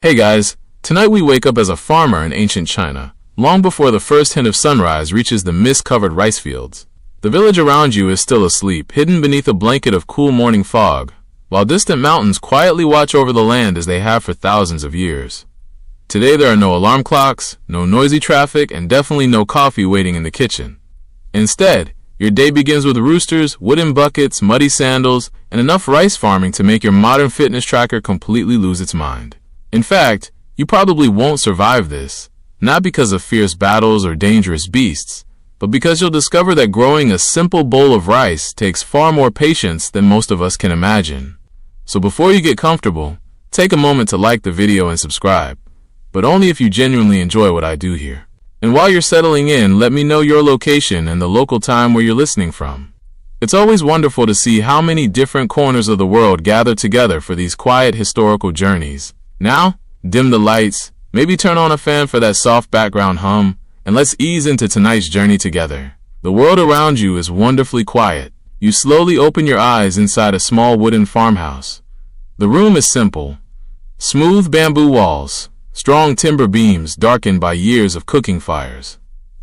Hey guys, tonight we wake up as a farmer in ancient China, long before the first hint of sunrise reaches the mist-covered rice fields. The village around you is still asleep, hidden beneath a blanket of cool morning fog, while distant mountains quietly watch over the land as they have for thousands of years. Today there are no alarm clocks, no noisy traffic, and definitely no coffee waiting in the kitchen. Instead, your day begins with roosters, wooden buckets, muddy sandals, and enough rice farming to make your modern fitness tracker completely lose its mind. In fact, you probably won't survive this, not because of fierce battles or dangerous beasts, but because you'll discover that growing a simple bowl of rice takes far more patience than most of us can imagine. So before you get comfortable, take a moment to like the video and subscribe, but only if you genuinely enjoy what I do here. And while you're settling in, let me know your location and the local time where you're listening from. It's always wonderful to see how many different corners of the world gather together for these quiet historical journeys. Now, dim the lights, maybe turn on a fan for that soft background hum, and let's ease into tonight's journey together. The world around you is wonderfully quiet. You slowly open your eyes inside a small wooden farmhouse. The room is simple. Smooth bamboo walls, strong timber beams darkened by years of cooking fires.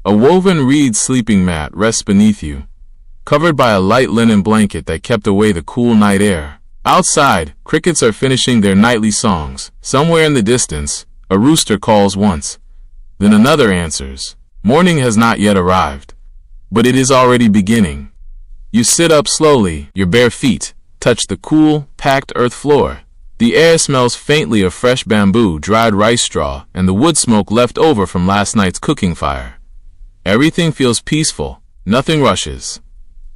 A woven reed sleeping mat rests beneath you, covered by a light linen blanket that kept away the cool night air. Outside, crickets are finishing their nightly songs. Somewhere in the distance, a rooster calls once, then another answers. Morning has not yet arrived, but it is already beginning. You sit up slowly, your bare feet touch the cool, packed earth floor. The air smells faintly of fresh bamboo, dried rice straw, and the wood smoke left over from last night's cooking fire. Everything feels peaceful, nothing rushes.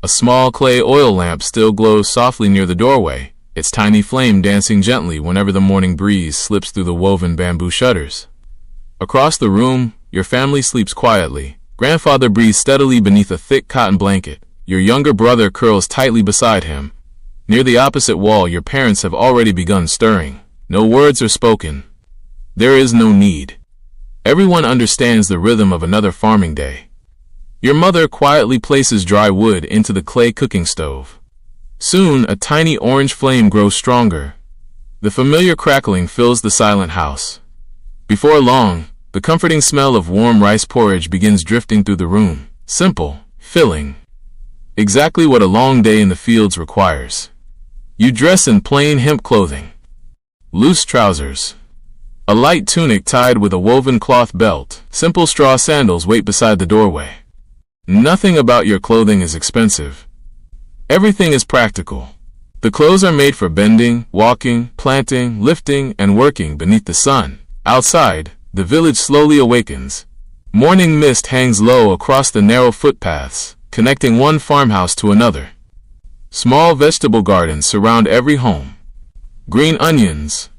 A small clay oil lamp still glows softly near the doorway, its tiny flame dancing gently whenever the morning breeze slips through the woven bamboo shutters. Across the room, your family sleeps quietly. Grandfather breathes steadily beneath a thick cotton blanket. Your younger brother curls tightly beside him. Near the opposite wall, your parents have already begun stirring. No words are spoken. There is no need. Everyone understands the rhythm of another farming day. Your mother quietly places dry wood into the clay cooking stove. Soon, a tiny orange flame grows stronger. The familiar crackling fills the silent house. Before long, the comforting smell of warm rice porridge begins drifting through the room. Simple, filling. Exactly what a long day in the fields requires. You dress in plain hemp clothing. Loose trousers. A light tunic tied with a woven cloth belt. Simple straw sandals wait beside the doorway. Nothing about your clothing is expensive. Everything is practical. The clothes are made for bending, walking, planting, lifting, and working beneath the sun. Outside, the village slowly awakens. Morning mist hangs low across the narrow footpaths, connecting one farmhouse to another. Small vegetable gardens surround every home. Green onions,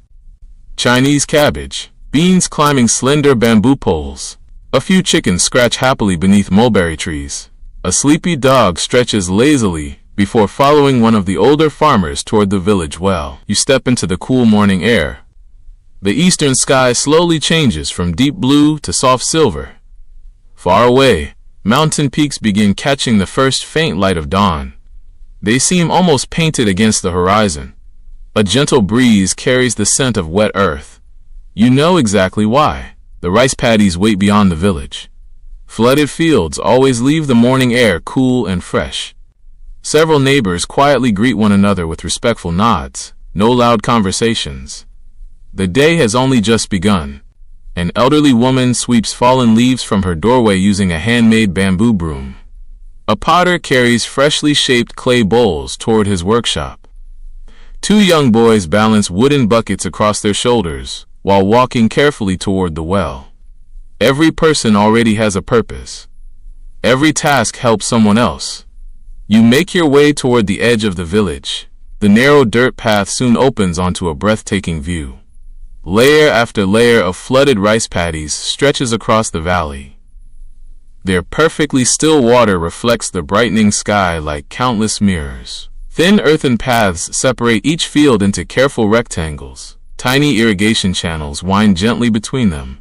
Chinese cabbage, beans climbing slender bamboo poles. A few chickens scratch happily beneath mulberry trees. A sleepy dog stretches lazily before following one of the older farmers toward the village well. You step into the cool morning air. The eastern sky slowly changes from deep blue to soft silver. Far away, mountain peaks begin catching the first faint light of dawn. They seem almost painted against the horizon. A gentle breeze carries the scent of wet earth. You know exactly why. The rice paddies wait beyond the village. Flooded fields always leave the morning air cool and fresh. Several neighbors quietly greet one another with respectful nods. No loud conversations. The day has only just begun. An elderly woman sweeps fallen leaves from her doorway using a handmade bamboo broom. A potter carries freshly shaped clay bowls toward his workshop. Two young boys balance wooden buckets across their shoulders while walking carefully toward the well. Every person already has a purpose. Every task helps someone else. You make your way toward the edge of the village. The narrow dirt path soon opens onto a breathtaking view. Layer after layer of flooded rice paddies stretches across the valley. Their perfectly still water reflects the brightening sky like countless mirrors. Thin earthen paths separate each field into careful rectangles. Tiny irrigation channels wind gently between them.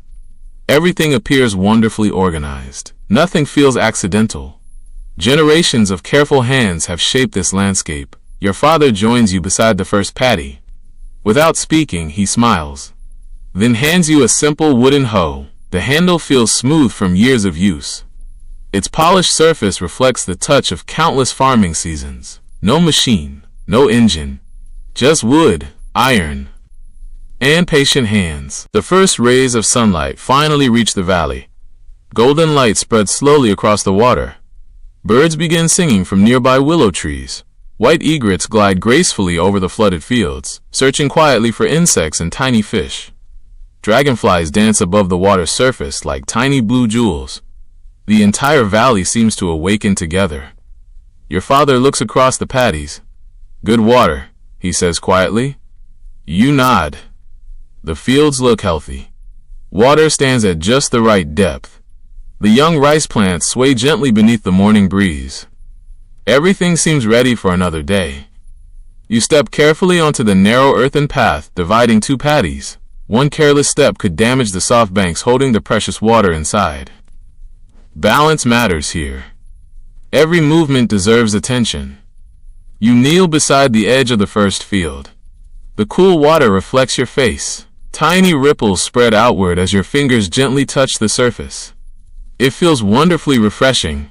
Everything appears wonderfully organized. Nothing feels accidental. Generations of careful hands have shaped this landscape. Your father joins you beside the first paddy. Without speaking, he smiles. then hands you a simple wooden hoe. The handle feels smooth from years of use. Its polished surface reflects the touch of countless farming seasons. No machine, no engine, just wood, iron, and patient hands. The first rays of sunlight finally reach the valley. Golden light spreads slowly across the water. Birds begin singing from nearby willow trees. White egrets glide gracefully over the flooded fields, searching quietly for insects and tiny fish. Dragonflies dance above the water's surface like tiny blue jewels. The entire valley seems to awaken together. Your father looks across the paddies. "Good water," he says quietly. You nod. The fields look healthy. Water stands at just the right depth. The young rice plants sway gently beneath the morning breeze. Everything seems ready for another day. You step carefully onto the narrow earthen path dividing two paddies. One careless step could damage the soft banks holding the precious water inside. Balance matters here. Every movement deserves attention. You kneel beside the edge of the first field. The cool water reflects your face. Tiny ripples spread outward as your fingers gently touch the surface. It feels wonderfully refreshing.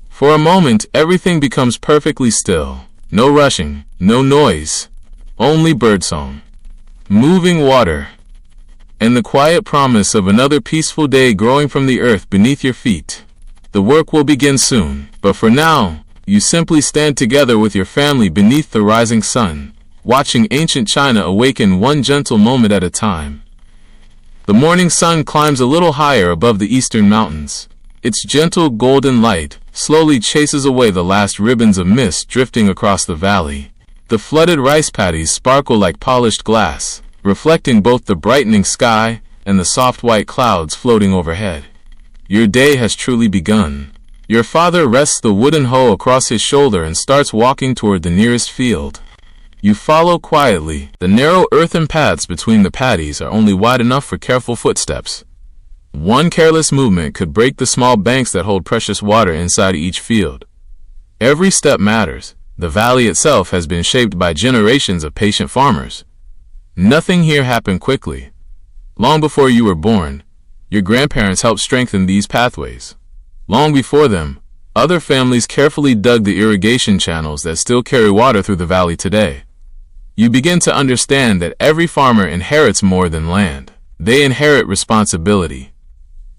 For a moment, everything becomes perfectly still. No rushing, no noise, only birdsong, moving water, and the quiet promise of another peaceful day growing from the earth beneath your feet. The work will begin soon, but for now, you simply stand together with your family beneath the rising sun, watching ancient China awaken one gentle moment at a time. The morning sun climbs a little higher above the eastern mountains. Its gentle golden light slowly chases away the last ribbons of mist drifting across the valley. The flooded rice paddies sparkle like polished glass, reflecting both the brightening sky and the soft white clouds floating overhead. Your day has truly begun. Your father rests the wooden hoe across his shoulder and starts walking toward the nearest field. You follow quietly. The narrow earthen paths between the paddies are only wide enough for careful footsteps. One careless movement could break the small banks that hold precious water inside each field. Every step matters. The valley itself has been shaped by generations of patient farmers. Nothing here happened quickly. Long before you were born, your grandparents helped strengthen these pathways. Long before them, other families carefully dug the irrigation channels that still carry water through the valley today. You begin to understand that every farmer inherits more than land. They inherit responsibility.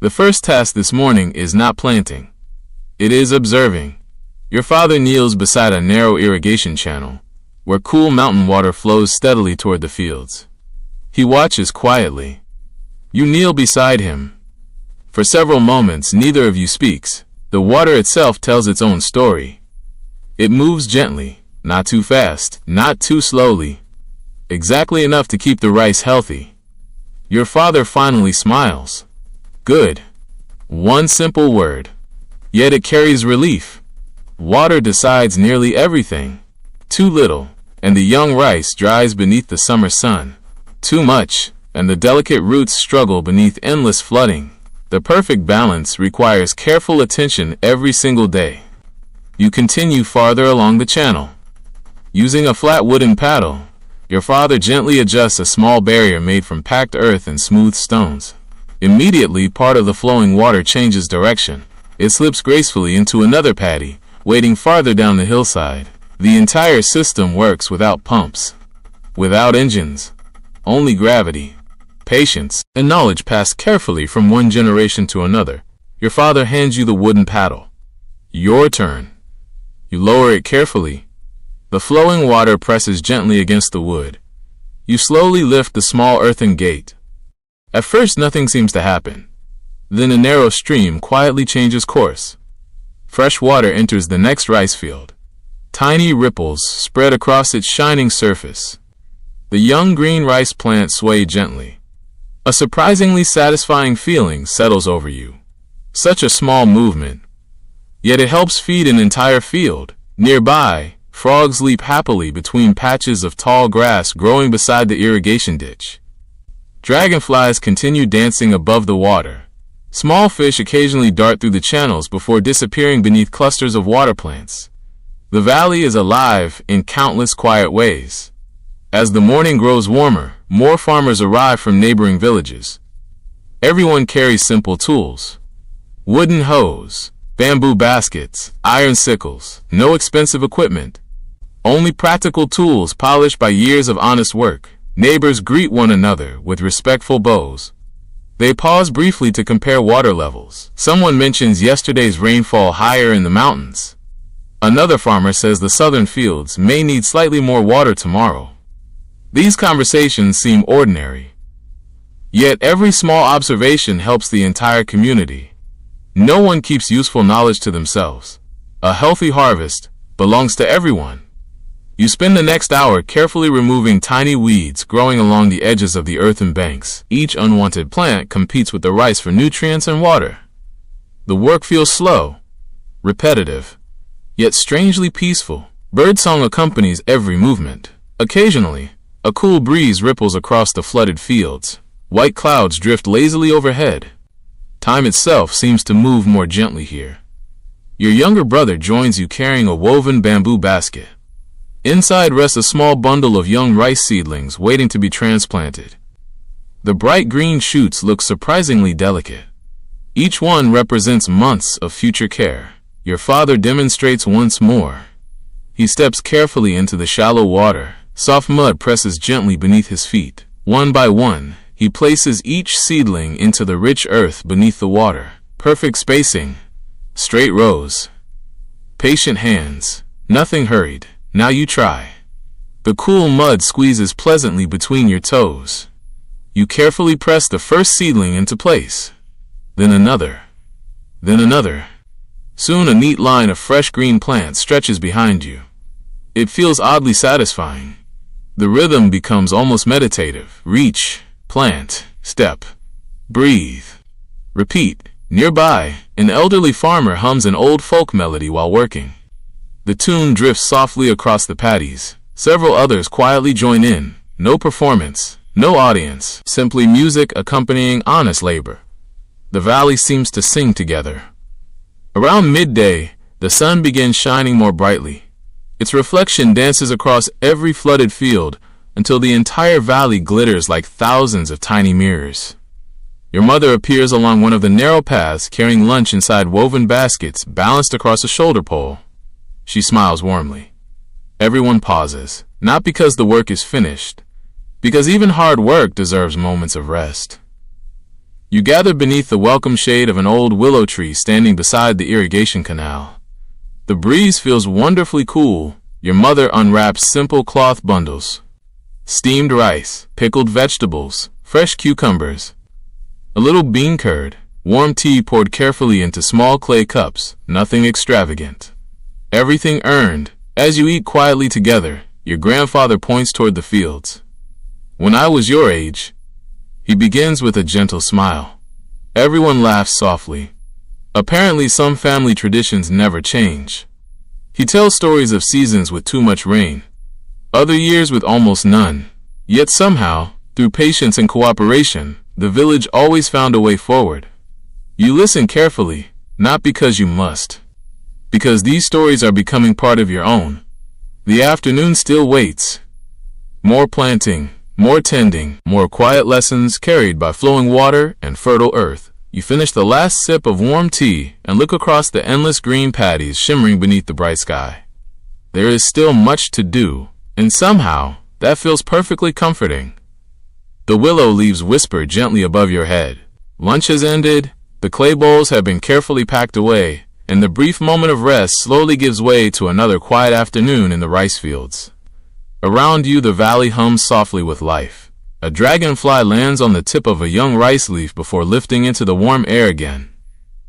The first task this morning is not planting. It is observing. Your father kneels beside a narrow irrigation channel, where cool mountain water flows steadily toward the fields. He watches quietly. You kneel beside him. For several moments, neither of you speaks. The water itself tells its own story. It moves gently, not too fast, not too slowly, exactly enough to keep the rice healthy. Your father finally smiles. Good. One simple word. Yet it carries relief. Water decides nearly everything. Too little, and the young rice dries beneath the summer sun. Too much, and the delicate roots struggle beneath endless flooding. The perfect balance requires careful attention every single day. You continue farther along the channel. Using a flat wooden paddle, your father gently adjusts a small barrier made from packed earth and smooth stones. Immediately, part of the flowing water changes direction. It slips gracefully into another paddy, wading farther down the hillside. The entire system works without pumps, without engines, only gravity, patience, and knowledge passed carefully from one generation to another. Your father hands you the wooden paddle. Your turn. You lower it carefully. The flowing water presses gently against the wood. You slowly lift the small earthen gate. At first, nothing seems to happen. Then a narrow stream quietly changes course. Fresh water enters the next rice field. Tiny ripples spread across its shining surface. The young green rice plants sway gently. A surprisingly satisfying feeling settles over you. Such a small movement, yet it helps feed an entire field. Nearby, frogs leap happily between patches of tall grass growing beside the irrigation ditch. Dragonflies continue dancing above the water. Small fish occasionally dart through the channels before disappearing beneath clusters of water plants. The valley is alive in countless quiet ways. As the morning grows warmer, more farmers arrive from neighboring villages. Everyone carries simple tools: wooden hoes, bamboo baskets, iron sickles, no expensive equipment, only practical tools polished by years of honest work. Neighbors greet one another with respectful bows. They pause briefly to compare water levels. Someone mentions yesterday's rainfall higher in the mountains. Another farmer says the southern fields may need slightly more water tomorrow. These conversations seem ordinary. Yet every small observation helps the entire community. No one keeps useful knowledge to themselves. A healthy harvest belongs to everyone. You spend the next hour carefully removing tiny weeds growing along the edges of the earthen banks. Each unwanted plant competes with the rice for nutrients and water. The work feels slow, repetitive, yet strangely peaceful. Birdsong accompanies every movement. Occasionally, a cool breeze ripples across the flooded fields. White clouds drift lazily overhead. Time itself seems to move more gently here. Your younger brother joins you carrying a woven bamboo basket. Inside rests a small bundle of young rice seedlings waiting to be transplanted. The bright green shoots look surprisingly delicate. Each one represents months of future care. Your father demonstrates once more. He steps carefully into the shallow water. Soft mud presses gently beneath his feet. One by one, he places each seedling into the rich earth beneath the water. Perfect spacing, straight rows, patient hands, nothing hurried. Now you try. The cool mud squeezes pleasantly between your toes. You carefully press the first seedling into place. Then another. Then another. Soon a neat line of fresh green plants stretches behind you. It feels oddly satisfying. The rhythm becomes almost meditative. Reach, plant, step, breathe, repeat. Nearby, an elderly farmer hums an old folk melody while working. The tune drifts softly across the paddies. Several others quietly join in. No performance, no audience, simply music accompanying honest labor. The valley seems to sing together. Around midday, the sun begins shining more brightly. Its reflection dances across every flooded field until the entire valley glitters like thousands of tiny mirrors. Your mother appears along one of the narrow paths carrying lunch inside woven baskets balanced across a shoulder pole. She smiles warmly. Everyone pauses, not because the work is finished, because even hard work deserves moments of rest. You gather beneath the welcome shade of an old willow tree standing beside the irrigation canal. The breeze feels wonderfully cool. Your mother unwraps simple cloth bundles. Steamed rice, pickled vegetables, fresh cucumbers, a little bean curd, warm tea poured carefully into small clay cups, nothing extravagant. Everything earned. As you eat quietly together, your grandfather points toward the fields. When I was your age, he begins with a gentle smile. Everyone laughs softly. Apparently some family traditions never change. He tells stories of seasons with too much rain, other years with almost none. Yet somehow, through patience and cooperation, the village always found a way forward. You listen carefully, not because you must, because these stories are becoming part of your own. The afternoon still waits. More planting, more tending, more quiet lessons carried by flowing water and fertile earth. You finish the last sip of warm tea and look across the endless green paddies shimmering beneath the bright sky. There is still much to do, and somehow that feels perfectly comforting. The willow leaves whisper gently above your head. Lunch has ended, the clay bowls have been carefully packed away, and the brief moment of rest slowly gives way to another quiet afternoon in the rice fields. Around you, the valley hums softly with life. A dragonfly lands on the tip of a young rice leaf before lifting into the warm air again.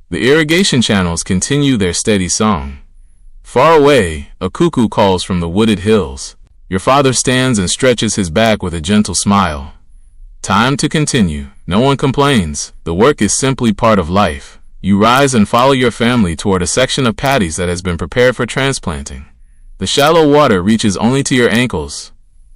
The irrigation channels continue their steady song. Far away, a cuckoo calls from the wooded hills. Your father stands and stretches his back with a gentle smile. Time to continue. No one complains. The work is simply part of life. You rise and follow your family toward a section of paddies that has been prepared for transplanting. The shallow water reaches only to your ankles,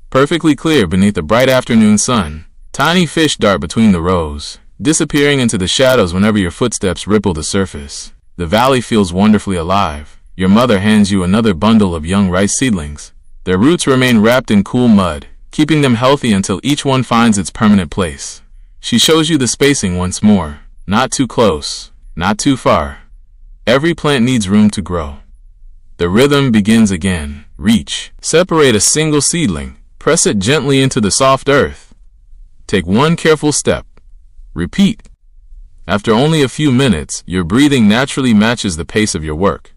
perfectly clear beneath the bright afternoon sun. Tiny fish dart between the rows, disappearing into the shadows whenever your footsteps ripple the surface. The valley feels wonderfully alive. Your mother hands you another bundle of young rice seedlings. Their roots remain wrapped in cool mud, keeping them healthy until each one finds its permanent place. She shows you the spacing once more. Not too close, not too far. Every plant needs room to grow. The rhythm begins again. Reach. Separate a single seedling. Press it gently into the soft earth. Take one careful step. Repeat. After only a few minutes, your breathing naturally matches the pace of your work.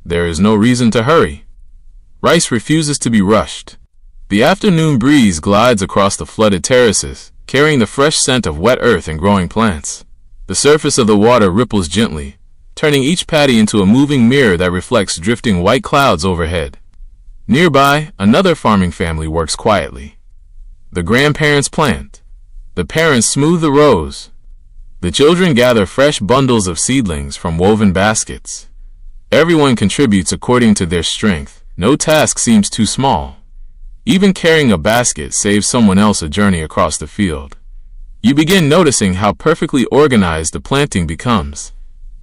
There is no reason to hurry. Rice refuses to be rushed. The afternoon breeze glides across the flooded terraces, carrying the fresh scent of wet earth and growing plants. The surface of the water ripples gently, turning each paddy into a moving mirror that reflects drifting white clouds overhead. Nearby, another farming family works quietly. The grandparents plant. The parents smooth the rows. The children gather fresh bundles of seedlings from woven baskets. Everyone contributes according to their strength. No task seems too small. Even carrying a basket saves someone else a journey across the field. You begin noticing how perfectly organized the planting becomes.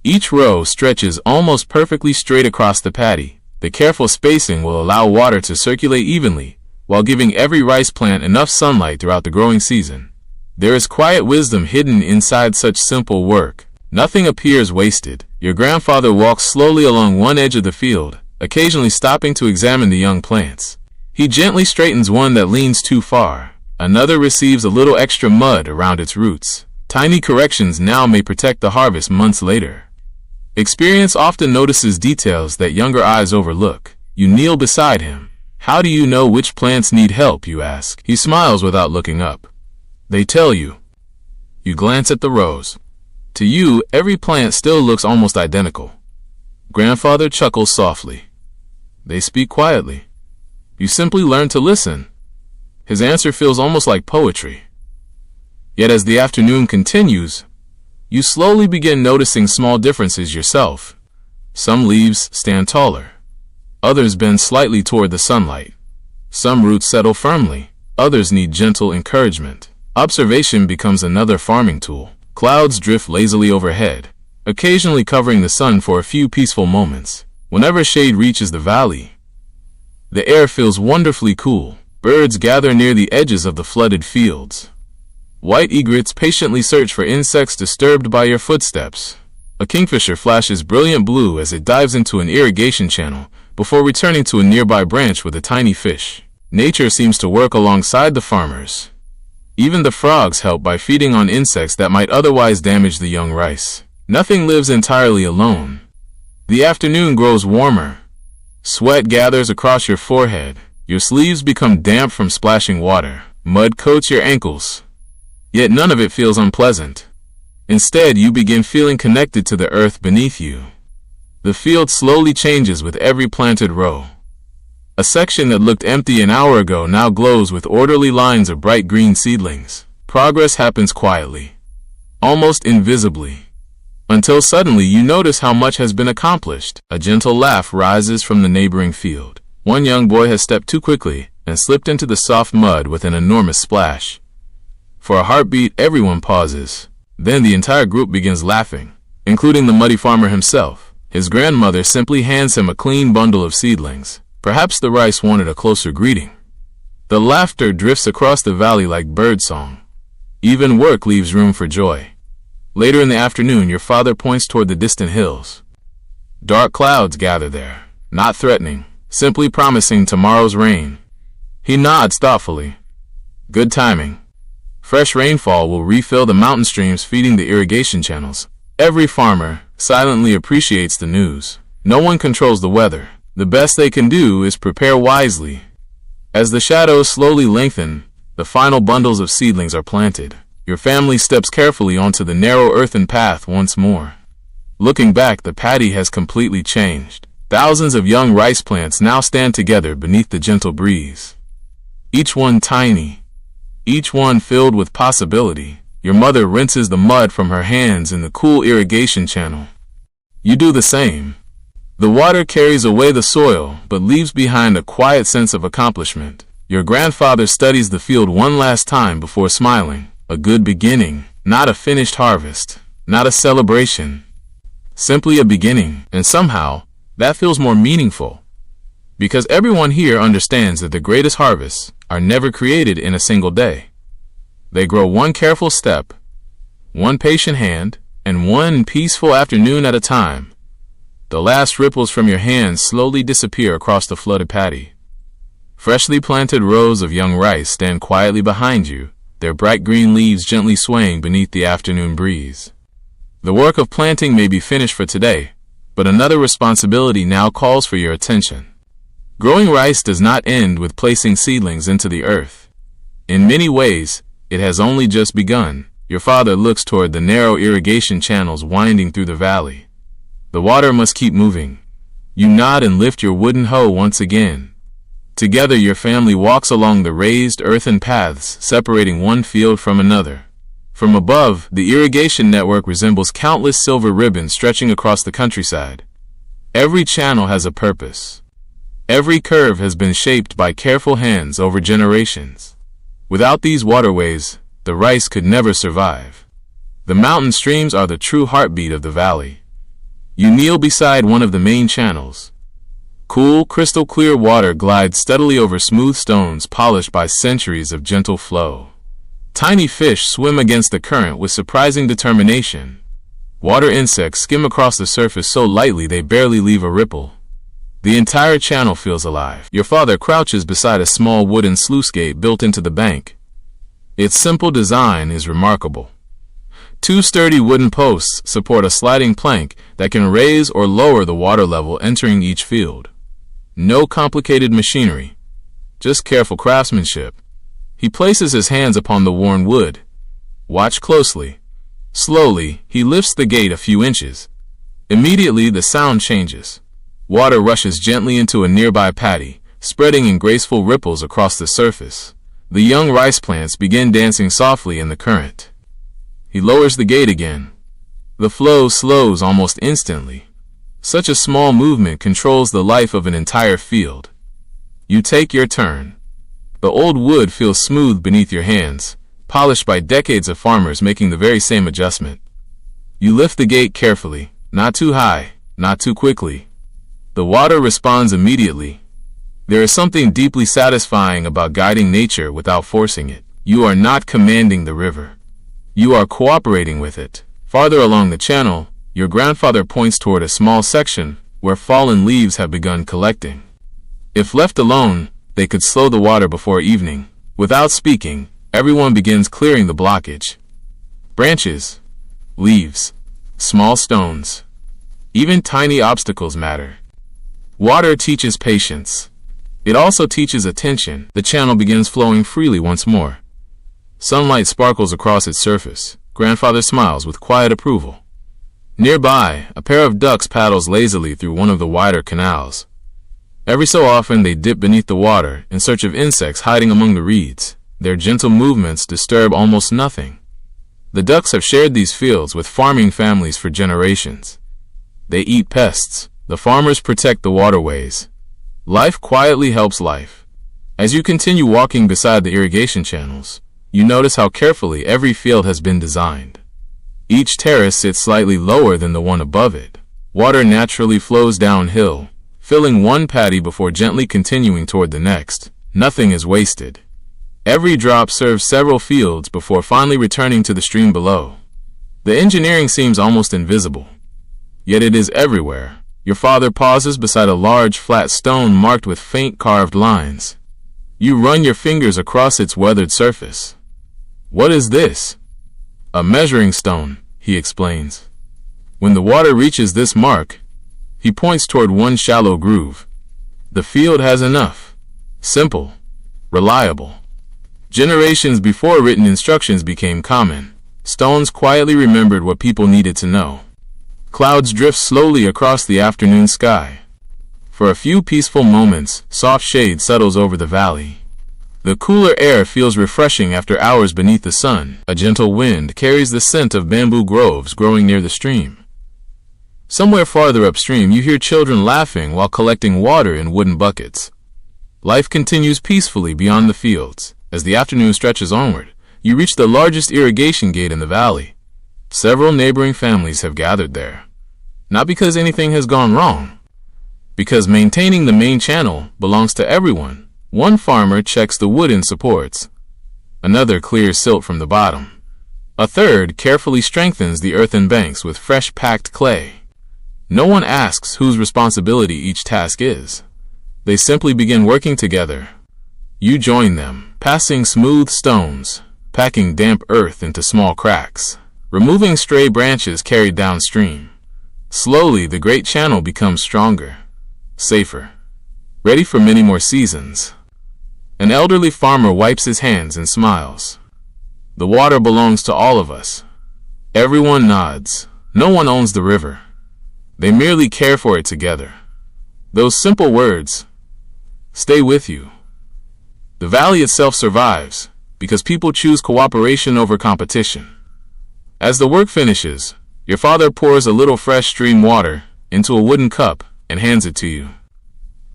Each row stretches almost perfectly straight across the paddy. The careful spacing will allow water to circulate evenly, while giving every rice plant enough sunlight throughout the growing season. There is quiet wisdom hidden inside such simple work. Nothing appears wasted. Your grandfather walks slowly along one edge of the field, occasionally stopping to examine the young plants. He gently straightens one that leans too far. Another receives a little extra mud around its roots. Tiny corrections now may protect the harvest months later. Experience often notices details that younger eyes overlook. You kneel beside him. How do you know which plants need help, you ask. He smiles without looking up. They tell you. You glance at the rows. To you, every plant still looks almost identical. Grandfather chuckles softly. They speak quietly. You simply learn to listen. His answer feels almost like poetry. Yet as the afternoon continues, you slowly begin noticing small differences yourself. Some leaves stand taller. Others bend slightly toward the sunlight. Some roots settle firmly. Others need gentle encouragement. Observation becomes another farming tool. Clouds drift lazily overhead, occasionally covering the sun for a few peaceful moments. Whenever shade reaches the valley, the air feels wonderfully cool. Birds gather near the edges of the flooded fields. White egrets patiently search for insects disturbed by your footsteps. A kingfisher flashes brilliant blue as it dives into an irrigation channel before returning to a nearby branch with a tiny fish. Nature seems to work alongside the farmers. Even the frogs help by feeding on insects that might otherwise damage the young rice. Nothing lives entirely alone. The afternoon grows warmer. Sweat gathers across your forehead. Your sleeves become damp from splashing water. Mud coats your ankles. Yet none of it feels unpleasant. Instead, you begin feeling connected to the earth beneath you. The field slowly changes with every planted row. A section that looked empty an hour ago now glows with orderly lines of bright green seedlings. Progress happens quietly, almost invisibly, until suddenly you notice how much has been accomplished. A gentle laugh rises from the neighboring field. One young boy has stepped too quickly and slipped into the soft mud with an enormous splash. For a heartbeat, everyone pauses. Then the entire group begins laughing, including the muddy farmer himself. His grandmother simply hands him a clean bundle of seedlings. Perhaps the rice wanted a closer greeting. The laughter drifts across the valley like birdsong. Even work leaves room for joy. Later in the afternoon, your father points toward the distant hills. Dark clouds gather there, not threatening, simply promising tomorrow's rain. He nods thoughtfully. Good timing. Fresh rainfall will refill the mountain streams feeding the irrigation channels. Every farmer silently appreciates the news. No one controls the weather. The best they can do is prepare wisely. As the shadows slowly lengthen, the final bundles of seedlings are planted. Your family steps carefully onto the narrow earthen path once more. Looking back, the paddy has completely changed. Thousands of young rice plants now stand together beneath the gentle breeze. Each one tiny, each one filled with possibility. Your mother rinses the mud from her hands in the cool irrigation channel. You do the same. The water carries away the soil, but leaves behind a quiet sense of accomplishment. Your grandfather studies the field one last time before smiling. A good beginning, not a finished harvest, not a celebration. Simply a beginning, and somehow, that feels more meaningful. Because everyone here understands that the greatest harvests are never created in a single day. They grow one careful step, one patient hand, and one peaceful afternoon at a time. The last ripples from your hands slowly disappear across the flooded paddy. Freshly planted rows of young rice stand quietly behind you, their bright green leaves gently swaying beneath the afternoon breeze. The work of planting may be finished for today, but another responsibility now calls for your attention. Growing rice does not end with placing seedlings into the earth. In many ways, it has only just begun. Your father looks toward the narrow irrigation channels winding through the valley. The water must keep moving. You nod and lift your wooden hoe once again. Together your family walks along the raised earthen paths separating one field from another. From above, the irrigation network resembles countless silver ribbons stretching across the countryside. Every channel has a purpose. Every curve has been shaped by careful hands over generations. Without these waterways, the rice could never survive. The mountain streams are the true heartbeat of the valley. You kneel beside one of the main channels. Cool, crystal-clear water glides steadily over smooth stones polished by centuries of gentle flow. Tiny fish swim against the current with surprising determination. Water insects skim across the surface so lightly they barely leave a ripple. The entire channel feels alive. Your father crouches beside a small wooden sluice gate built into the bank. Its simple design is remarkable. Two sturdy wooden posts support a sliding plank that can raise or lower the water level entering each field. No complicated machinery, just careful craftsmanship. He places his hands upon the worn wood. Watch closely. Slowly, he lifts the gate a few inches. Immediately, the sound changes. Water rushes gently into a nearby paddy, spreading in graceful ripples across the surface. The young rice plants begin dancing softly in the current. He lowers the gate again. The flow slows almost instantly. Such a small movement controls the life of an entire field. You take your turn. The old wood feels smooth beneath your hands, polished by decades of farmers making the very same adjustment. You lift the gate carefully, not too high, not too quickly. The water responds immediately. There is something deeply satisfying about guiding nature without forcing it. You are not commanding the river. You are cooperating with it. Farther along the channel, your grandfather points toward a small section where fallen leaves have begun collecting. If left alone, they could slow the water before evening. Without speaking, everyone begins clearing the blockage. Branches, leaves, small stones, even tiny obstacles matter. Water teaches patience. It also teaches attention. The channel begins flowing freely once more. Sunlight sparkles across its surface. Grandfather smiles with quiet approval. Nearby, a pair of ducks paddles lazily through one of the wider canals. Every so often they dip beneath the water in search of insects hiding among the reeds. Their gentle movements disturb almost nothing. The ducks have shared these fields with farming families for generations. They eat pests. The farmers protect the waterways. Life quietly helps life. As you continue walking beside the irrigation channels, you notice how carefully every field has been designed. Each terrace sits slightly lower than the one above it. Water naturally flows downhill, filling one paddy before gently continuing toward the next. Nothing is wasted. Every drop serves several fields before finally returning to the stream below. The engineering seems almost invisible, yet it is everywhere. Your father pauses beside a large flat stone marked with faint carved lines. You run your fingers across its weathered surface. What is this? A measuring stone, he explains. When the water reaches this mark, he points toward one shallow groove. The field has enough. Simple. Reliable. Generations before written instructions became common, stones quietly remembered what people needed to know. Clouds drift slowly across the afternoon sky. For a few peaceful moments, soft shade settles over the valley. The cooler air feels refreshing after hours beneath the sun. A gentle wind carries the scent of bamboo groves growing near the stream. Somewhere farther upstream, you hear children laughing while collecting water in wooden buckets. Life continues peacefully beyond the fields. As the afternoon stretches onward, you reach the largest irrigation gate in the valley. Several neighboring families have gathered there. Not because anything has gone wrong, because maintaining the main channel belongs to everyone. One farmer checks the wooden supports. Another clears silt from the bottom. A third carefully strengthens the earthen banks with fresh packed clay. No one asks whose responsibility each task is. They simply begin working together. You join them, passing smooth stones, packing damp earth into small cracks, removing stray branches carried downstream. Slowly, the great channel becomes stronger, safer, ready for many more seasons. An elderly farmer wipes his hands and smiles. The water belongs to all of us. Everyone nods. No one owns the river. They merely care for it together. Those simple words stay with you. The valley itself survives because people choose cooperation over competition. As the work finishes, your father pours a little fresh stream water into a wooden cup and hands it to you.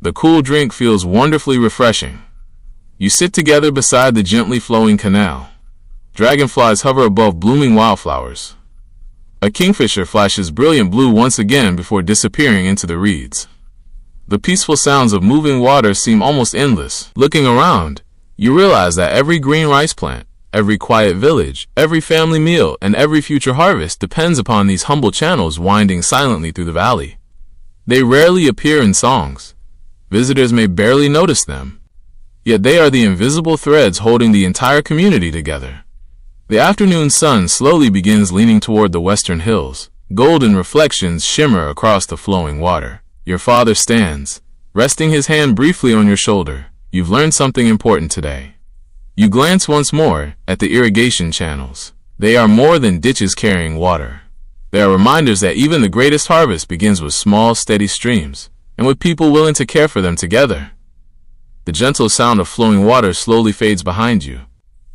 The cool drink feels wonderfully refreshing. You sit together beside the gently flowing canal. Dragonflies hover above blooming wildflowers. A kingfisher flashes brilliant blue once again before disappearing into the reeds. The peaceful sounds of moving water seem almost endless. Looking around, you realize that every green rice plant, every quiet village, every family meal, and every future harvest depends upon these humble channels winding silently through the valley. They rarely appear in songs. Visitors may barely notice them. Yet they are the invisible threads holding the entire community together. The afternoon sun slowly begins leaning toward the western hills. Golden reflections shimmer across the flowing water. Your father stands, resting his hand briefly on your shoulder. You've learned something important today. You glance once more at the irrigation channels. They are more than ditches carrying water. They are reminders that even the greatest harvest begins with small, steady streams, and with people willing to care for them together. The gentle sound of flowing water slowly fades behind you.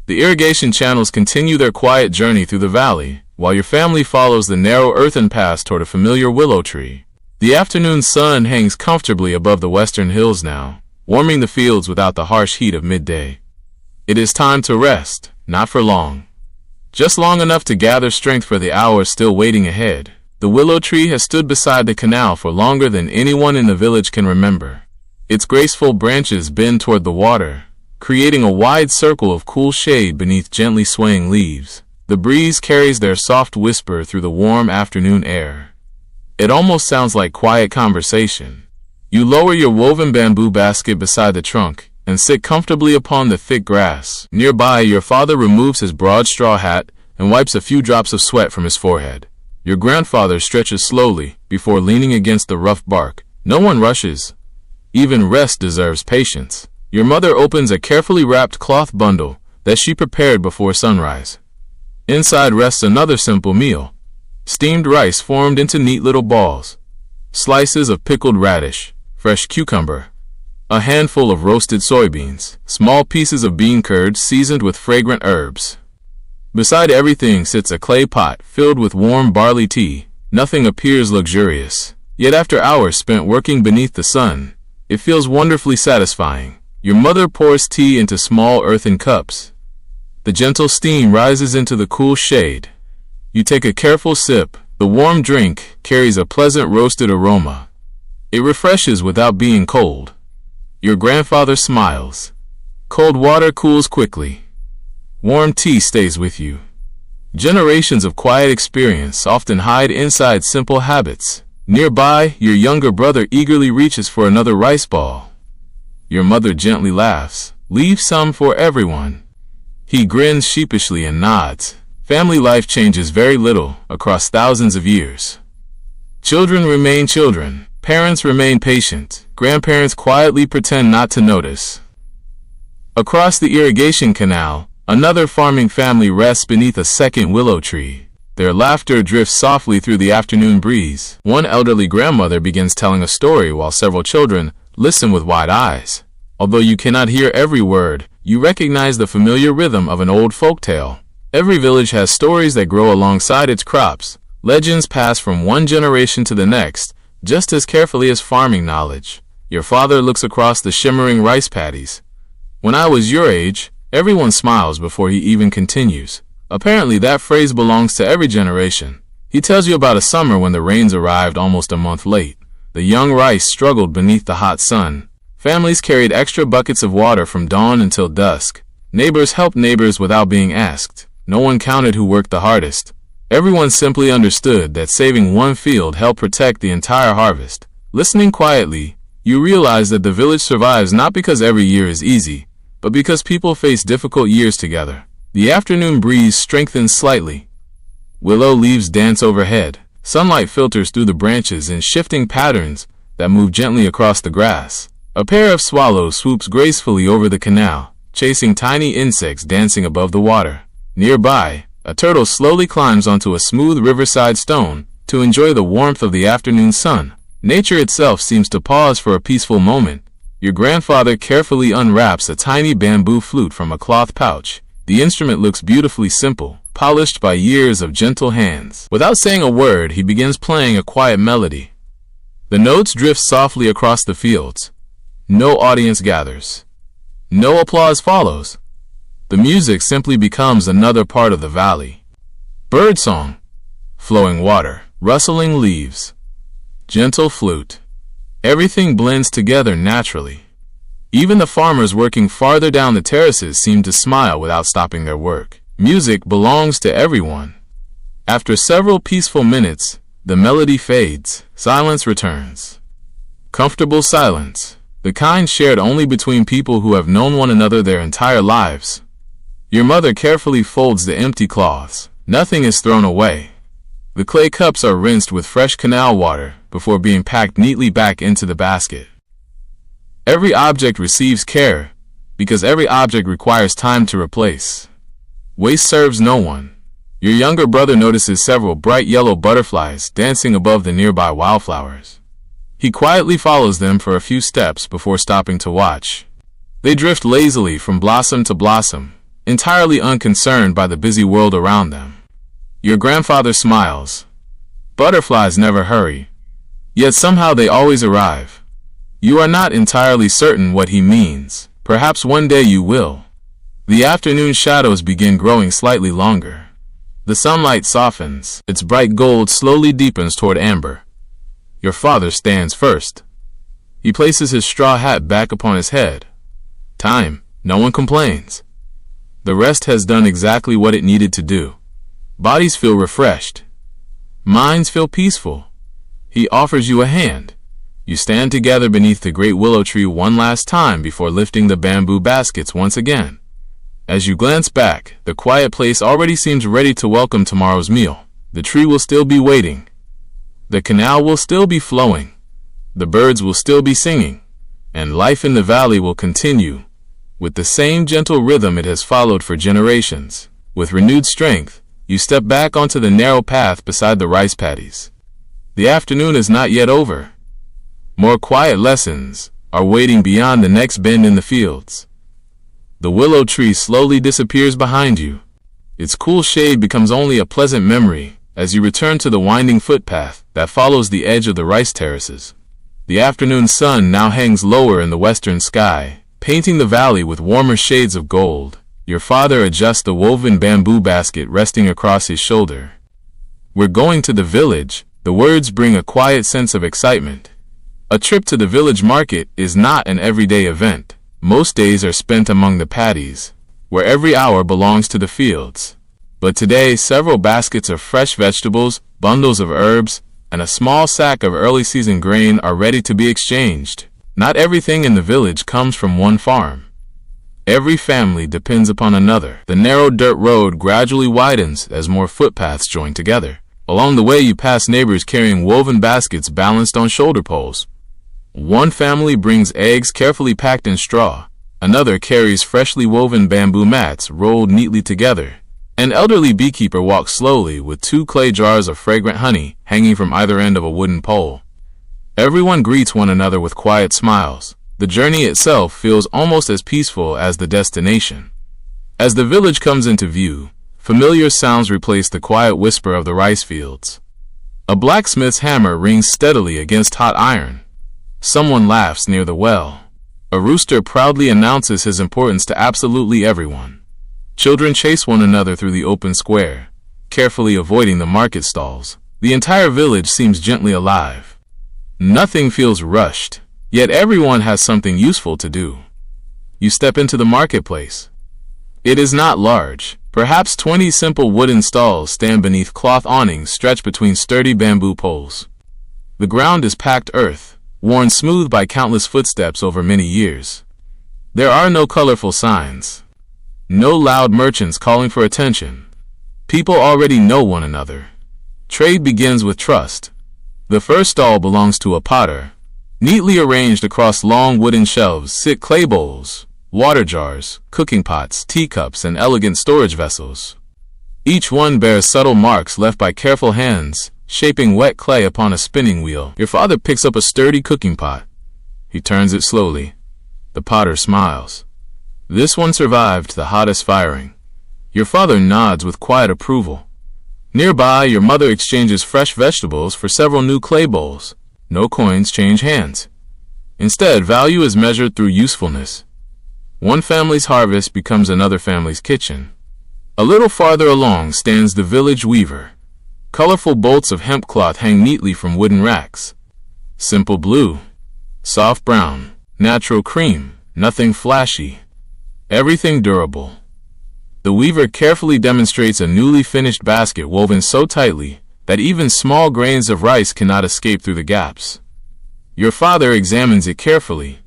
The irrigation channels continue their quiet journey through the valley, while your family follows the narrow earthen path toward a familiar willow tree. The afternoon sun hangs comfortably above the western hills now, warming the fields without the harsh heat of midday. It is time to rest, not for long. Just long enough to gather strength for the hours still waiting ahead. The willow tree has stood beside the canal for longer than anyone in the village can remember. Its graceful branches bend toward the water, creating a wide circle of cool shade beneath gently swaying leaves. The breeze carries their soft whisper through the warm afternoon air. It almost sounds like quiet conversation. You lower your woven bamboo basket beside the trunk and sit comfortably upon the thick grass. Nearby, your father removes his broad straw hat and wipes a few drops of sweat from his forehead. Your grandfather stretches slowly before leaning against the rough bark. No one rushes. Even rest deserves patience. Your mother opens a carefully wrapped cloth bundle that she prepared before sunrise. Inside rests another simple meal. Steamed rice formed into neat little balls. Slices of pickled radish, fresh cucumber, a handful of roasted soybeans, small pieces of bean curd seasoned with fragrant herbs. Beside everything sits a clay pot filled with warm barley tea. Nothing appears luxurious. Yet after hours spent working beneath the sun, it feels wonderfully satisfying. Your mother pours tea into small earthen cups. The gentle steam rises into the cool shade. You take a careful sip. The warm drink carries a pleasant roasted aroma. It refreshes without being cold. Your grandfather smiles. Cold water cools quickly. Warm tea stays with you. Generations of quiet experience often hide inside simple habits. Nearby, your younger brother eagerly reaches for another rice ball. Your mother gently laughs. Leave some for everyone. He grins sheepishly and nods. Family life changes very little across thousands of years. Children remain children. Parents remain patient. Grandparents quietly pretend not to notice. Across the irrigation canal, another farming family rests beneath a second willow tree. Their laughter drifts softly through the afternoon breeze. One elderly grandmother begins telling a story while several children listen with wide eyes. Although you cannot hear every word, you recognize the familiar rhythm of an old folk tale. Every village has stories that grow alongside its crops. Legends pass from one generation to the next, just as carefully as farming knowledge. Your father looks across the shimmering rice paddies. When I was your age, everyone smiles before he even continues. Apparently that phrase belongs to every generation. He tells you about a summer when the rains arrived almost a month late. The young rice struggled beneath the hot sun, Families carried extra buckets of water from dawn until dusk. Neighbors helped neighbors without being asked. No one counted who worked the hardest. Everyone simply understood that saving one field helped protect the entire harvest. Listening quietly, you realize that the village survives not because every year is easy, but because people face difficult years together. The afternoon breeze strengthens slightly. Willow leaves dance overhead. Sunlight filters through the branches in shifting patterns that move gently across the grass. A pair of swallows swoops gracefully over the canal, chasing tiny insects dancing above the water. Nearby, a turtle slowly climbs onto a smooth riverside stone to enjoy the warmth of the afternoon sun. Nature itself seems to pause for a peaceful moment. Your grandfather carefully unwraps a tiny bamboo flute from a cloth pouch. The instrument looks beautifully simple, polished by years of gentle hands. Without saying a word, he begins playing a quiet melody. The notes drift softly across the fields. No audience gathers. No applause follows. The music simply becomes another part of the valley. Birdsong, flowing water, rustling leaves, gentle flute. Everything blends together naturally. Even the farmers working farther down the terraces seem to smile without stopping their work. Music belongs to everyone. After several peaceful minutes, the melody fades. Silence returns. Comfortable silence, the kind shared only between people who have known one another their entire lives. Your mother carefully folds the empty cloths. Nothing is thrown away. The clay cups are rinsed with fresh canal water before being packed neatly back into the basket. Every object receives care because every object requires time to replace. Waste serves no one. Your younger brother notices several bright yellow butterflies dancing above the nearby wildflowers. He quietly follows them for a few steps before stopping to watch. They drift lazily from blossom to blossom, entirely unconcerned by the busy world around them. Your grandfather smiles. Butterflies never hurry, yet somehow they always arrive. You are not entirely certain what he means. Perhaps one day you will. The afternoon shadows begin growing slightly longer. The sunlight softens. Its bright gold slowly deepens toward amber. Your father stands first. He places his straw hat back upon his head. Time. No one complains. The rest has done exactly what it needed to do. Bodies feel refreshed. Minds feel peaceful. He offers you a hand. You stand together beneath the great willow tree one last time before lifting the bamboo baskets once again. As you glance back, the quiet place already seems ready to welcome tomorrow's meal. The tree will still be waiting. The canal will still be flowing. The birds will still be singing. And life in the valley will continue with the same gentle rhythm it has followed for generations. With renewed strength, you step back onto the narrow path beside the rice paddies. The afternoon is not yet over. More quiet lessons are waiting beyond the next bend in the fields. The willow tree slowly disappears behind you. Its cool shade becomes only a pleasant memory as you return to the winding footpath that follows the edge of the rice terraces. The afternoon sun now hangs lower in the western sky, painting the valley with warmer shades of gold. Your father adjusts the woven bamboo basket resting across his shoulder. We're going to the village. The words bring a quiet sense of excitement. A trip to the village market is not an everyday event. Most days are spent among the paddies, where every hour belongs to the fields. But today, several baskets of fresh vegetables, bundles of herbs, and a small sack of early season grain are ready to be exchanged. Not everything in the village comes from one farm. Every family depends upon another. The narrow dirt road gradually widens as more footpaths join together. Along the way, you pass neighbors carrying woven baskets balanced on shoulder poles. One family brings eggs carefully packed in straw. Another carries freshly woven bamboo mats rolled neatly together. An elderly beekeeper walks slowly with 2 clay jars of fragrant honey hanging from either end of a wooden pole. Everyone greets one another with quiet smiles. The journey itself feels almost as peaceful as the destination. As the village comes into view, familiar sounds replace the quiet whisper of the rice fields. A blacksmith's hammer rings steadily against hot iron. Someone laughs near the well. A rooster proudly announces his importance to absolutely everyone. Children chase one another through the open square, carefully avoiding the market stalls. The entire village seems gently alive. Nothing feels rushed. Yet everyone has something useful to do. You step into the marketplace. It is not large. Perhaps 20 simple wooden stalls stand beneath cloth awnings stretched between sturdy bamboo poles. The ground is packed earth, worn smooth by countless footsteps over many years. There are no colorful signs. No loud merchants calling for attention. People already know one another. Trade begins with trust. The first stall belongs to a potter. Neatly arranged across long wooden shelves sit clay bowls, water jars, cooking pots, teacups, and elegant storage vessels. Each one bears subtle marks left by careful hands, shaping wet clay upon a spinning wheel. Your father picks up a sturdy cooking pot. He turns it slowly. The potter smiles. This one survived the hottest firing. Your father nods with quiet approval. Nearby, your mother exchanges fresh vegetables for several new clay bowls. No coins change hands. Instead, value is measured through usefulness. One family's harvest becomes another family's kitchen. A little farther along stands the village weaver. Colorful bolts of hemp cloth hang neatly from wooden racks. Simple blue, soft brown, natural cream, nothing flashy. Everything durable. The weaver carefully demonstrates a newly finished basket woven so tightly that even small grains of rice cannot escape through the gaps. Your father examines it carefully.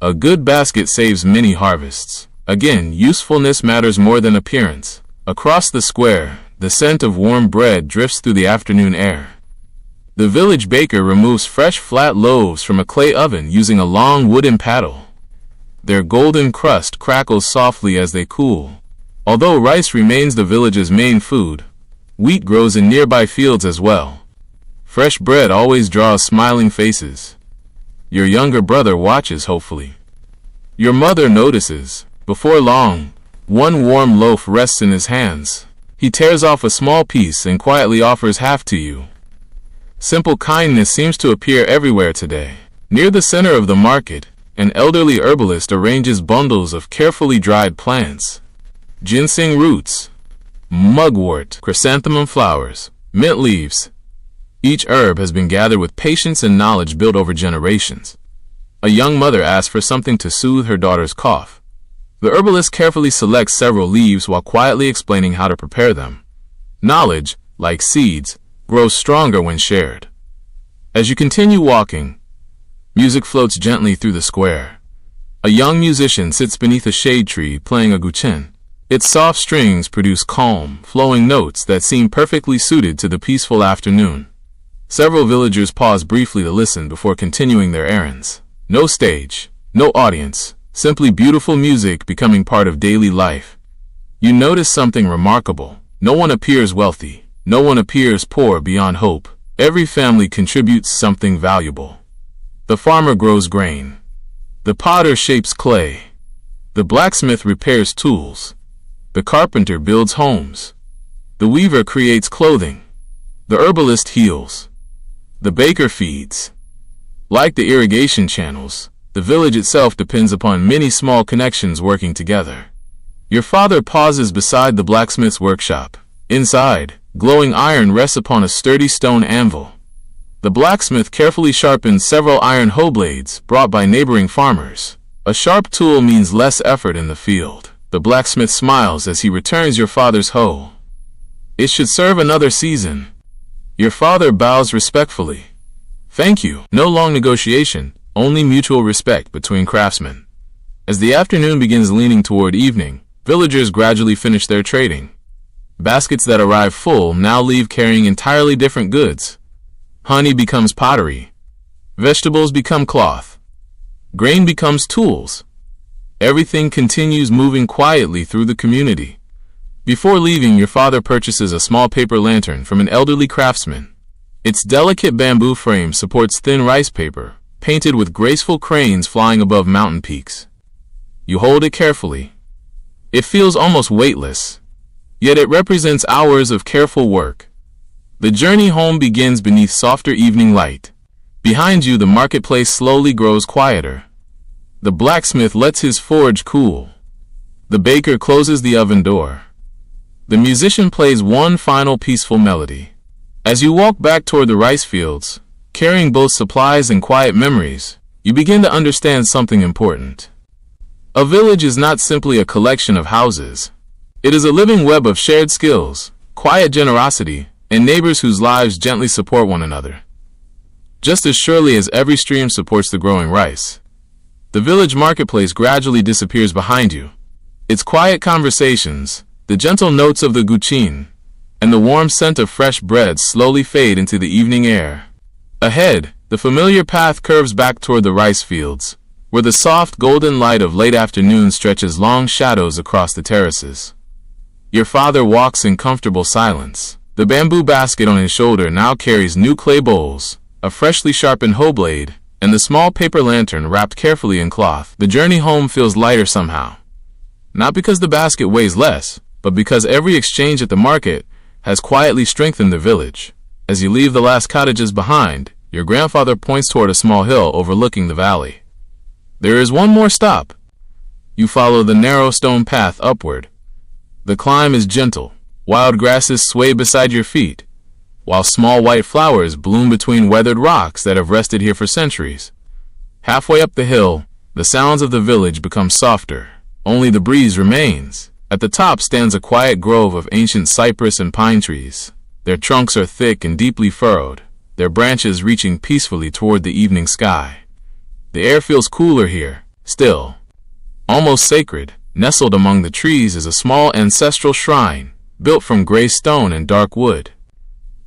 A good basket saves many harvests. Again, usefulness matters more than appearance. Across the square, the scent of warm bread drifts through the afternoon air. The village baker removes fresh flat loaves from a clay oven using a long wooden paddle. Their golden crust crackles softly as they cool. Although rice remains the village's main food, wheat grows in nearby fields as well. Fresh bread always draws smiling faces. Your younger brother watches hopefully. Your mother notices. Before long, one warm loaf rests in his hands. He tears off a small piece and quietly offers half to you. Simple kindness seems to appear everywhere today. Near the center of the market, an elderly herbalist arranges bundles of carefully dried plants. Ginseng roots, mugwort, chrysanthemum flowers, mint leaves. Each herb has been gathered with patience and knowledge built over generations. A young mother asks for something to soothe her daughter's cough. The herbalist carefully selects several leaves while quietly explaining how to prepare them. Knowledge, like seeds, grows stronger when shared. As you continue walking, music floats gently through the square. A young musician sits beneath a shade tree playing a guqin. Its soft strings produce calm, flowing notes that seem perfectly suited to the peaceful afternoon. Several villagers pause briefly to listen before continuing their errands. No stage, no audience, simply beautiful music becoming part of daily life. You notice something remarkable. No one appears wealthy. No one appears poor beyond hope. Every family contributes something valuable. The farmer grows grain. The potter shapes clay. The blacksmith repairs tools. The carpenter builds homes. The weaver creates clothing. The herbalist heals. The baker feeds. Like the irrigation channels, the village itself depends upon many small connections working together. Your father pauses beside the blacksmith's workshop. Inside, glowing iron rests upon a sturdy stone anvil. The blacksmith carefully sharpens several iron hoe blades brought by neighboring farmers. A sharp tool means less effort in the field. The blacksmith smiles as he returns your father's hoe. It should serve another season. Your father bows respectfully. Thank you. No long negotiation, only mutual respect between craftsmen. As the afternoon begins leaning toward evening, villagers gradually finish their trading. Baskets that arrive full now leave carrying entirely different goods. Honey becomes pottery. Vegetables become cloth. Grain becomes tools. Everything continues moving quietly through the community. Before leaving, your father purchases a small paper lantern from an elderly craftsman. Its delicate bamboo frame supports thin rice paper, painted with graceful cranes flying above mountain peaks. You hold it carefully. It feels almost weightless, yet it represents hours of careful work. The journey home begins beneath softer evening light. Behind you, the marketplace slowly grows quieter. The blacksmith lets his forge cool. The baker closes the oven door. The musician plays one final peaceful melody. As you walk back toward the rice fields, carrying both supplies and quiet memories, you begin to understand something important. A village is not simply a collection of houses. It is a living web of shared skills, quiet generosity, and neighbors whose lives gently support one another. Just as surely as every stream supports the growing rice, the village marketplace gradually disappears behind you. Its quiet conversations, the gentle notes of the guqin, and the warm scent of fresh bread slowly fade into the evening air. Ahead, the familiar path curves back toward the rice fields, where the soft golden light of late afternoon stretches long shadows across the terraces. Your father walks in comfortable silence. The bamboo basket on his shoulder now carries new clay bowls, a freshly sharpened hoe blade, and the small paper lantern wrapped carefully in cloth. The journey home feels lighter somehow. Not because the basket weighs less, but because every exchange at the market has quietly strengthened the village. As you leave the last cottages behind, your grandfather points toward a small hill overlooking the valley. There is one more stop. You follow the narrow stone path upward. The climb is gentle. Wild grasses sway beside your feet, while small white flowers bloom between weathered rocks that have rested here for centuries. Halfway up the hill, the sounds of the village become softer. Only the breeze remains. At the top stands a quiet grove of ancient cypress and pine trees. Their trunks are thick and deeply furrowed, their branches reaching peacefully toward the evening sky. The air feels cooler here, still, almost sacred. Nestled among the trees is a small ancestral shrine, built from gray stone and dark wood.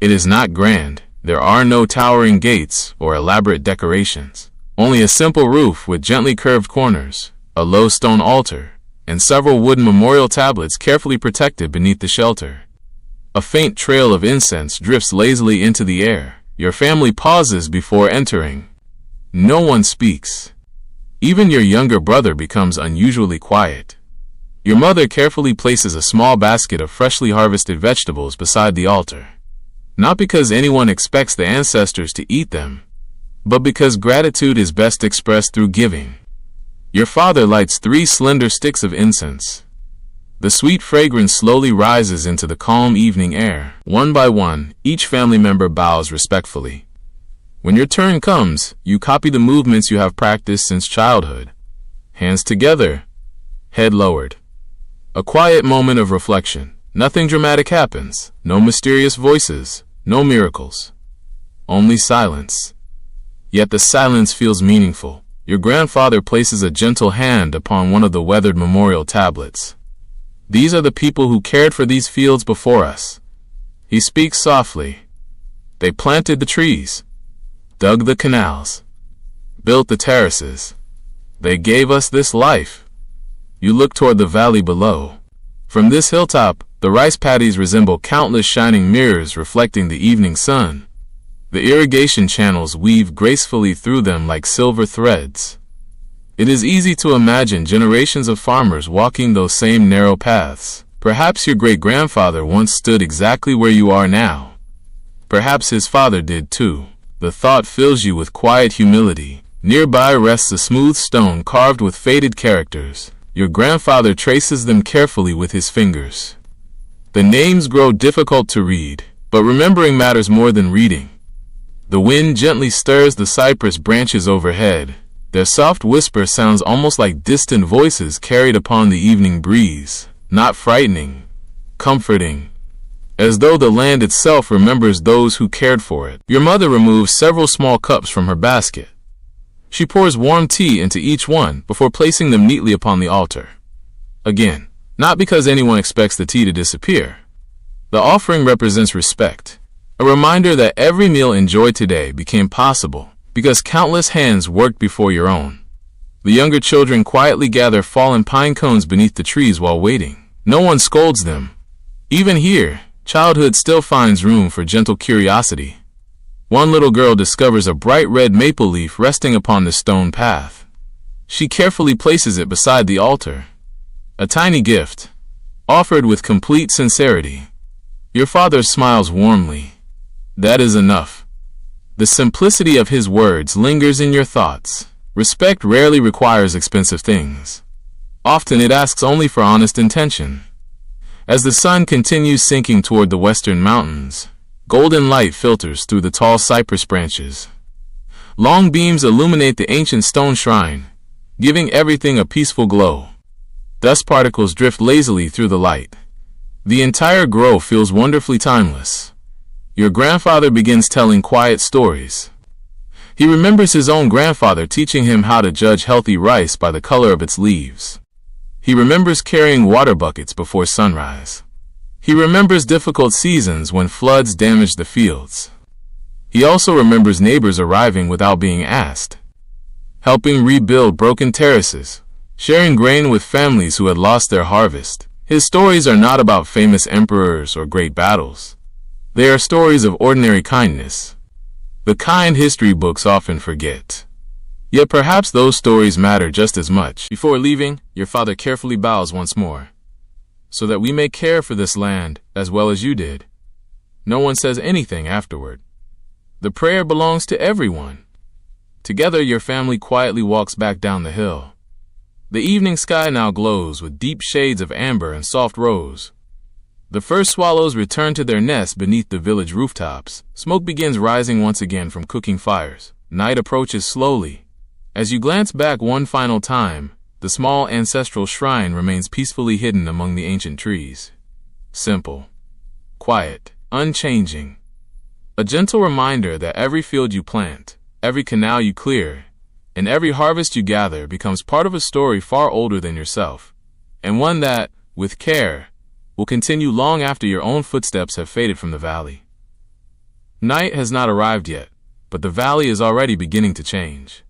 It is not grand. There are no towering gates or elaborate decorations. Only a simple roof with gently curved corners, a low stone altar, and several wooden memorial tablets carefully protected beneath the shelter. A faint trail of incense drifts lazily into the air. Your family pauses before entering. No one speaks. Even your younger brother becomes unusually quiet. Your mother carefully places a small basket of freshly harvested vegetables beside the altar. Not because anyone expects the ancestors to eat them, but because gratitude is best expressed through giving. Your father lights 3 slender sticks of incense. The sweet fragrance slowly rises into the calm evening air. One by one, each family member bows respectfully. When your turn comes, you copy the movements you have practiced since childhood. Hands together, head lowered. A quiet moment of reflection. Nothing dramatic happens. No mysterious voices. No miracles. Only silence. Yet the silence feels meaningful. Your grandfather places a gentle hand upon one of the weathered memorial tablets. These are the people who cared for these fields before us. He speaks softly. They planted the trees, dug the canals, built the terraces. They gave us this life. You look toward the valley below. From this hilltop, the rice paddies resemble countless shining mirrors reflecting the evening sun. The irrigation channels weave gracefully through them like silver threads. It is easy to imagine generations of farmers walking those same narrow paths. Perhaps your great-grandfather once stood exactly where you are now. Perhaps his father did too. The thought fills you with quiet humility. Nearby rests a smooth stone carved with faded characters. Your grandfather traces them carefully with his fingers. The names grow difficult to read, but remembering matters more than reading. The wind gently stirs the cypress branches overhead. Their soft whisper sounds almost like distant voices carried upon the evening breeze. Not frightening, comforting, as though the land itself remembers those who cared for it. Your mother removes several small cups from her basket. She pours warm tea into each one before placing them neatly upon the altar. Again, not because anyone expects the tea to disappear. The offering represents respect, a reminder that every meal enjoyed today became possible because countless hands worked before your own. The younger children quietly gather fallen pine cones beneath the trees while waiting. No one scolds them. Even here, childhood still finds room for gentle curiosity. One little girl discovers a bright red maple leaf resting upon the stone path. She carefully places it beside the altar. A tiny gift, offered with complete sincerity. Your father smiles warmly. That is enough. The simplicity of his words lingers in your thoughts. Respect rarely requires expensive things. Often it asks only for honest intention. As the sun continues sinking toward the western mountains, golden light filters through the tall cypress branches. Long beams illuminate the ancient stone shrine, giving everything a peaceful glow. Dust particles drift lazily through the light. The entire grove feels wonderfully timeless. Your grandfather begins telling quiet stories. He remembers his own grandfather teaching him how to judge healthy rice by the color of its leaves. He remembers carrying water buckets before sunrise. He remembers difficult seasons when floods damaged the fields. He also remembers neighbors arriving without being asked, helping rebuild broken terraces, sharing grain with families who had lost their harvest. His stories are not about famous emperors or great battles. They are stories of ordinary kindness, the kind history books often forget. Yet perhaps those stories matter just as much. Before leaving, your father carefully bows once more, so that we may care for this land as well as you did. No one says anything afterward. The prayer belongs to everyone. Together, your family quietly walks back down the hill. The evening sky now glows with deep shades of amber and soft rose. The first swallows return to their nests beneath the village rooftops. Smoke begins rising once again from cooking fires. Night approaches slowly. As you glance back one final time, the small ancestral shrine remains peacefully hidden among the ancient trees. Simple, quiet, unchanging. A gentle reminder that every field you plant, every canal you clear, and every harvest you gather becomes part of a story far older than yourself, and one that, with care, will continue long after your own footsteps have faded from the valley. Night has not arrived yet, but the valley is already beginning to change.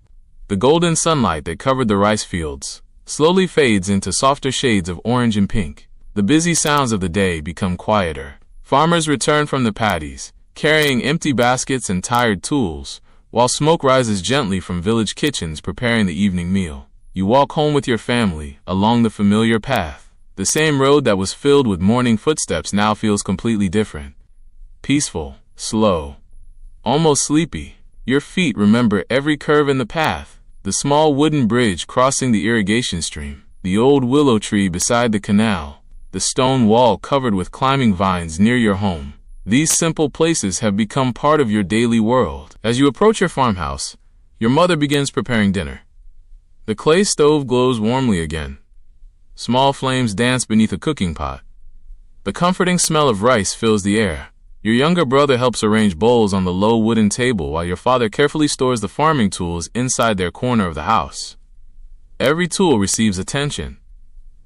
The golden sunlight that covered the rice fields slowly fades into softer shades of orange and pink. The busy sounds of the day become quieter. Farmers return from the paddies, carrying empty baskets and tired tools, while smoke rises gently from village kitchens preparing the evening meal. You walk home with your family along the familiar path. The same road that was filled with morning footsteps now feels completely different. Peaceful, slow, almost sleepy. Your feet remember every curve in the path, the small wooden bridge crossing the irrigation stream, the old willow tree beside the canal, the stone wall covered with climbing vines near your home. These simple places have become part of your daily world. As you approach your farmhouse, your mother begins preparing dinner. The clay stove glows warmly again. Small flames dance beneath a cooking pot. The comforting smell of rice fills the air. Your younger brother helps arrange bowls on the low wooden table while your father carefully stores the farming tools inside their corner of the house. Every tool receives attention.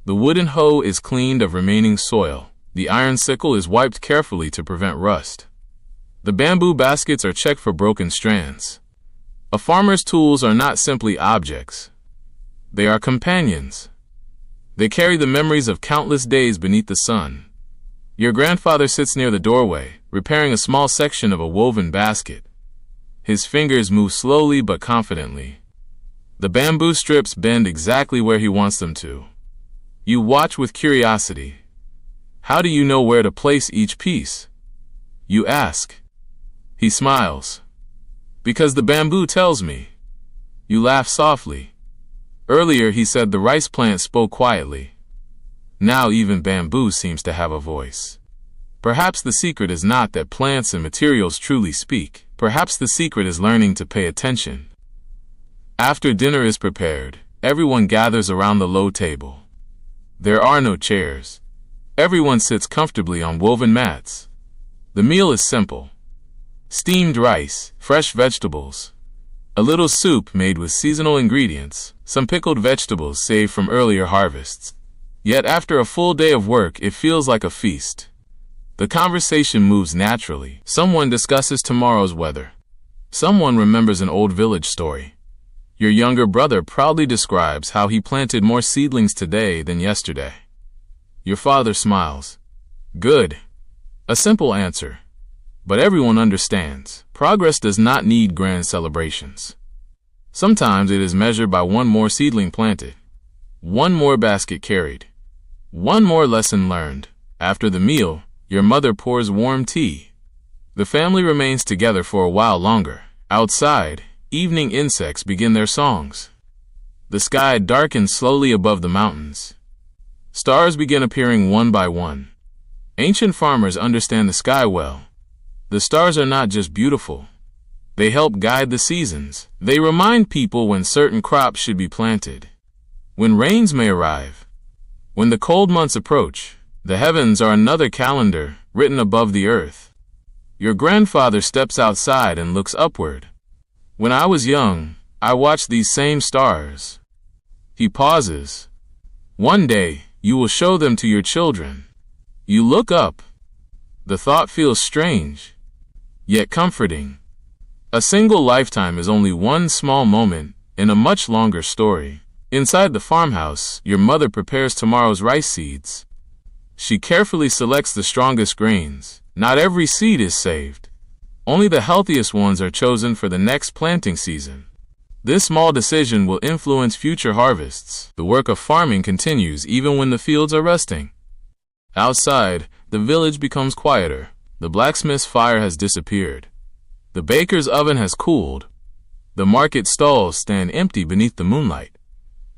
The wooden hoe is cleaned of remaining soil. The iron sickle is wiped carefully to prevent rust. The bamboo baskets are checked for broken strands. A farmer's tools are not simply objects. They are companions. They carry the memories of countless days beneath the sun. Your grandfather sits near the doorway, repairing a small section of a woven basket. His fingers move slowly but confidently. The bamboo strips bend exactly where he wants them to. You watch with curiosity. How do you know where to place each piece? You ask. He smiles. Because the bamboo tells me. You laugh softly. Earlier he said the rice plant spoke quietly. Now even bamboo seems to have a voice. Perhaps the secret is not that plants and materials truly speak. Perhaps the secret is learning to pay attention. After dinner is prepared, everyone gathers around the low table. There are no chairs. Everyone sits comfortably on woven mats. The meal is simple. Steamed rice, fresh vegetables, a little soup made with seasonal ingredients, some pickled vegetables saved from earlier harvests. Yet after a full day of work, it feels like a feast. The conversation moves naturally. Someone discusses tomorrow's weather. Someone remembers an old village story. Your younger brother proudly describes how he planted more seedlings today than yesterday. Your father smiles. Good. A simple answer. But everyone understands. Progress does not need grand celebrations. Sometimes it is measured by one more seedling planted, one more basket carried, one more lesson learned. After the meal, your mother pours warm tea. The family remains together for a while longer. Outside, evening insects begin their songs. The sky darkens slowly above the mountains. Stars begin appearing one by one. Ancient farmers understand the sky well. The stars are not just beautiful. They help guide the seasons. They remind people when certain crops should be planted, when rains may arrive. When the cold months approach, the heavens are another calendar written above the earth. Your grandfather steps outside and looks upward. When I was young, I watched these same stars. He pauses. One day, you will show them to your children. You look up. The thought feels strange, yet comforting. A single lifetime is only one small moment in a much longer story. Inside the farmhouse, your mother prepares tomorrow's rice seeds. She carefully selects the strongest grains. Not every seed is saved. Only the healthiest ones are chosen for the next planting season. This small decision will influence future harvests. The work of farming continues even when the fields are resting. Outside, the village becomes quieter. The blacksmith's fire has disappeared. The baker's oven has cooled. The market stalls stand empty beneath the moonlight.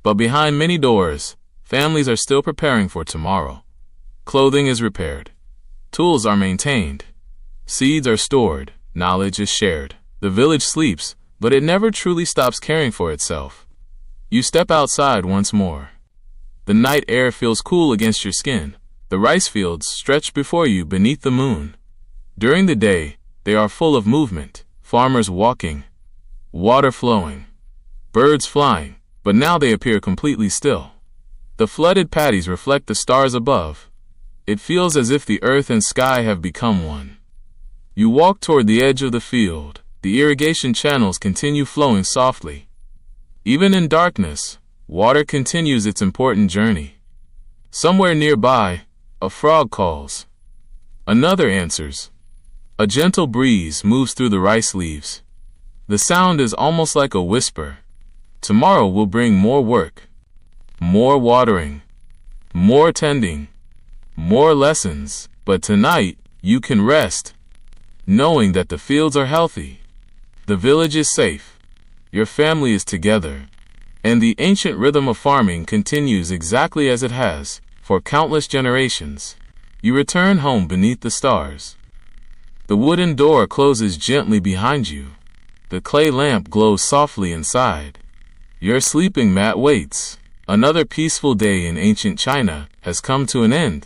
But behind many doors, families are still preparing for tomorrow. Clothing is repaired. Tools are maintained. Seeds are stored. Knowledge is shared. The village sleeps, but it never truly stops caring for itself. You step outside once more. The night air feels cool against your skin. The rice fields stretch before you beneath the moon. During the day, they are full of movement. Farmers walking, water flowing, birds flying. But now they appear completely still. The flooded paddies reflect the stars above. It feels as if the earth and sky have become one. You walk toward the edge of the field. The irrigation channels continue flowing softly. Even in darkness, water continues its important journey. Somewhere nearby, a frog calls. Another answers. A gentle breeze moves through the rice leaves. The sound is almost like a whisper. Tomorrow will bring more work, more watering, more tending, more lessons. But tonight, you can rest, knowing that the fields are healthy, the village is safe, your family is together, and the ancient rhythm of farming continues exactly as it has for countless generations. You return home beneath the stars. The wooden door closes gently behind you. The clay lamp glows softly inside. Your sleeping mat waits. Another peaceful day in ancient China has come to an end.